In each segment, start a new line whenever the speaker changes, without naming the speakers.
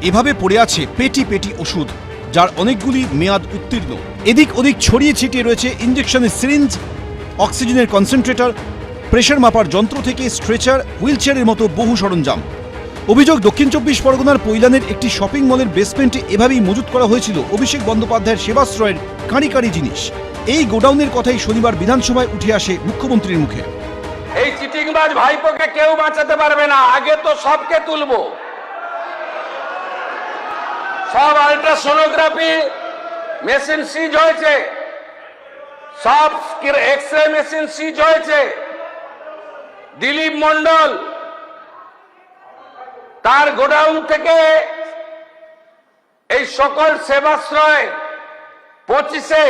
এভাবে পড়ে আছে পেটি পেটি ওষুধ, যার অনেকগুলি মেয়াদ উত্তীর্ণ। এদিক ওদিক ছড়িয়ে ছিটিয়ে রয়েছে ইঞ্জেকশনের সিরিঞ্জ, অক্সিজেনের কনসেন্ট্রেটর, প্রেশার মাপার যন্ত্র থেকে স্ট্রেচার, হুইলচেয়ারের মতো বহু সরঞ্জাম। অভিযোগ, দক্ষিণ চব্বিশ পরগনার পৈলানের একটি শপিং মলের বেসমেন্টে এভাবেই মজুত করা হয়েছিল অভিষেক বন্দ্যোপাধ্যায়ের সেবাশ্রয়ের কাঁড়ি কাঁড়ি জিনিস। এই গোডাউনের কথাই শনিবার বিধানসভায় উঠে আসে মুখ্যমন্ত্রীর মুখে।
এই চিটিংবাজ ভাইপোকে কেউ বাঁচাতে পারবে না, আগে তো সবকে তুলবো। সব আল্ট্রাসোনোগ্রাফি মেশিন সিজ হয়েছে, সব এক্সরে মেশিন সিজ হয়েছে। দিলীপ মন্ডল তার গোডাউন থেকে এই সকল সেবাশ্রয় 25-এ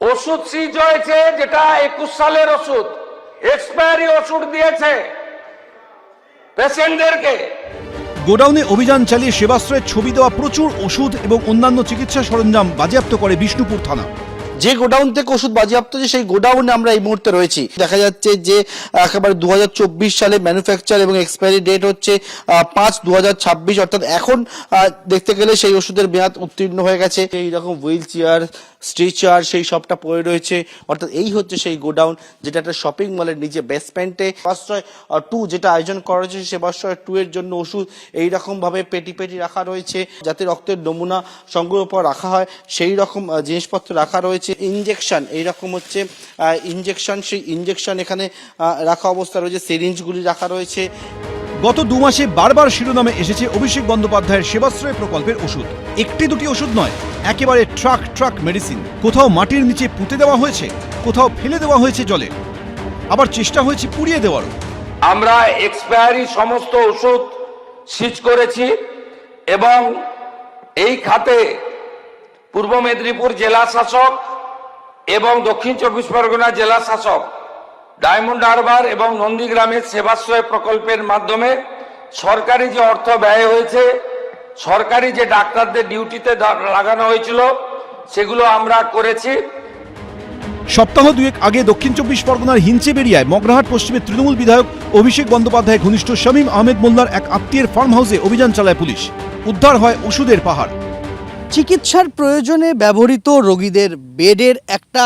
ওষুধ সিজ হয়েছে, যেটা 21 সালের ওষুধ, এক্সপায়ারি ওষুধ দিয়েছে পেশেন্টদেরকে।
গোডাউনে অভিযান চালিয়ে সেবাশ্রয়ের ছবি দেওয়া প্রচুর ওষুধ এবং অন্যান্য চিকিৎসা সরঞ্জাম বাজেয়াপ্ত করে বিষ্ণুপুর থানা।
যে গোডাউন থেকে ওষুধ বাজেয়াপ্ত হয়েছে সেই গোডাউনে আমরা এই মুহূর্তে রয়েছি। দেখা যাচ্ছে যে একেবারে 2024 সালে ম্যানুফ্যাকচার এবং এক্সপায়ারি ডেট হচ্ছে 5/2026, অর্থাৎ এখন দেখতে গেলে সেই ওষুধের মেয়াদ উত্তীর্ণ হয়ে গেছে। এইরকম হুইল চেয়ার, স্ট্রেচার সেই সবটা পড়ে রয়েছে, অর্থাৎ এই হচ্ছে সেই গোডাউন যেটা একটা শপিং মলের নিচে বেসমেন্টে। সেবাশ্রয় 2 যেটা আয়োজন করা হয়েছে, সেবাশ্রয় 2 এর জন্য ওষুধ এইরকম ভাবে পেটি পেটি রাখা রয়েছে, যাতে রক্তের নমুনা সংগ্রহ পর রাখা হয় সেই রকম জিনিসপত্র রাখা রয়েছে। ইনজেকশন এইরকম হচ্ছে ইনজেকশন, সেই ইনজেকশন এখানে রাখা অবস্থা রয়েছে, সিরিঞ্জগুলি রাখা রয়েছে।
গত 2 মাসে বারবার শিরোনামে এসেছে অভিষেক বন্দ্যোপাধ্যায়ের সেবাশ্রয় প্রকল্পের ওষুধ। একটি দুটি ওষুধ নয়, একেবারে ট্রাক ট্রাক মেডিসিন। কোথাও মাটির নিচে পুঁতে দেওয়া হয়েছে, কোথাও ফেলে দেওয়া হয়েছে জলে, আবার চেষ্টা হয়েছে পুড়িয়ে দেওয়ারও।
আমরা এক্সপায়ারি সমস্ত ওষুধ সিজ করেছি এবং এই খাতে পূর্ব মেদিনীপুর জেলা শাসক এবং দক্ষিণ চব্বিশ পরগনা জেলা শাসক ডায়মন্ড হারবার এবং নন্দীগ্রামের সেবাশ্রয় প্রকল্পের মাধ্যমে সরকারি যে অর্থ ব্যয় হয়েছে, সরকারি যে ডাক্তারদের ডিউটিতে লাগানো হয়েছিল, সেগুলো আমরা করেছি।
সপ্তাহ 2 আগে দক্ষিণ চব্বিশ পরগনার হিঞ্চেবেড়িয়ায় মগরাহাট পশ্চিমের তৃণমূল বিধায়ক অভিষেক বন্দ্যোপাধ্যায় ঘনিষ্ঠ শামীম আহমেদ মোল্লার এক আত্মীয়ের ফার্ম হাউসে অভিযান চালায় পুলিশ। উদ্ধার হয় ওষুধের পাহাড়।
চিকিৎসার প্রয়োজনে ব্যবহৃত রোগীদের বেডের একটা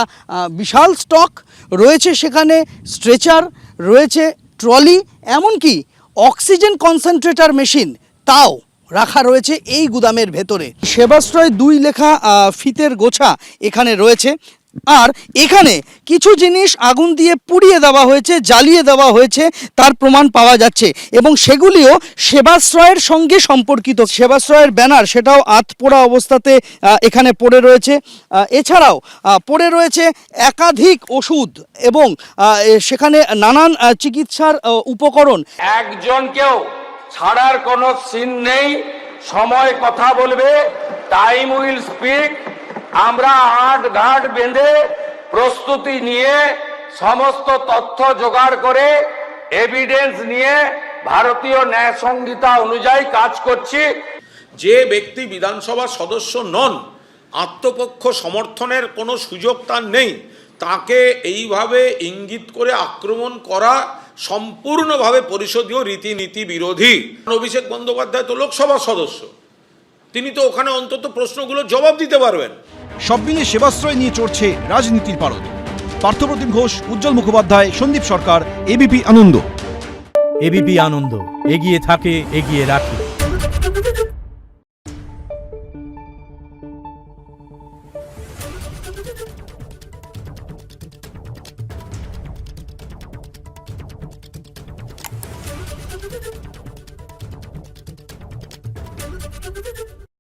বিশাল স্টক রয়েছে, সেখানে স্ট্রেচার রয়েছে, ট্রলি, এমনকি অক্সিজেন কনসেন্ট্রেটর মেশিন তাও রাখা রয়েছে এই গুদামের ভেতরে। সেবাশ্রয় 2 লেখা ফিতের গোছা এখানে রয়েছে, আর এখানে কিছু জিনিস আগুন দিয়ে পুড়িয়ে দেওয়া হয়েছে, জ্বালিয়ে দেওয়া হয়েছে, তার প্রমাণ পাওয়া যাচ্ছে এবং সেগুলিও সেবাশ্রয়ের সঙ্গে সম্পর্কিত। সেবাশ্রয়ের ব্যানার সেটাও আধপোড়া অবস্থাতে এখানে পড়ে রয়েছে। এছাড়াও পড়ে রয়েছে একাধিক ওষুধ এবং সেখানে নানান চিকিৎসার উপকরণ।
একজনকেও ছাড়ার কোনো সিন নেই, সময় কথা বলবে, টাইম উইল স্পিক। আমরা আট ঘাট বেঁধে প্রস্তুতি নিয়ে সমস্ত তথ্য জোগাড় করে এভিডেন্স নিয়ে ভারতীয় ন্যায় সংহিতা অনুযায়ী কাজ করছি।
যে ব্যক্তি বিধানসভার সদস্য নন, আত্মপক্ষ সমর্থনের কোনো সুযোগ তার নেই, তাকে এইভাবে ইঙ্গিত করে আক্রমণ করা সম্পূর্ণভাবে পরিষদীয় রীতিনীতি বিরোধী। অভিষেক বন্দ্যোপাধ্যায় তো লোকসভার সদস্য, তিনি তো ওখানে অন্তত প্রশ্নগুলোর জবাব দিতে পারবেন।
সব মিলিয়ে সেবাশ্রয় নিয়ে চড়ছে রাজনীতির পারদ। পার্থপ্রতিম ঘোষ, উজ্জ্বল মুখোপাধ্যায়, সন্দীপ সরকার, এবিপি আনন্দ।
এবিপি আনন্দ, এগিয়ে থাকে, এগিয়ে রাখে।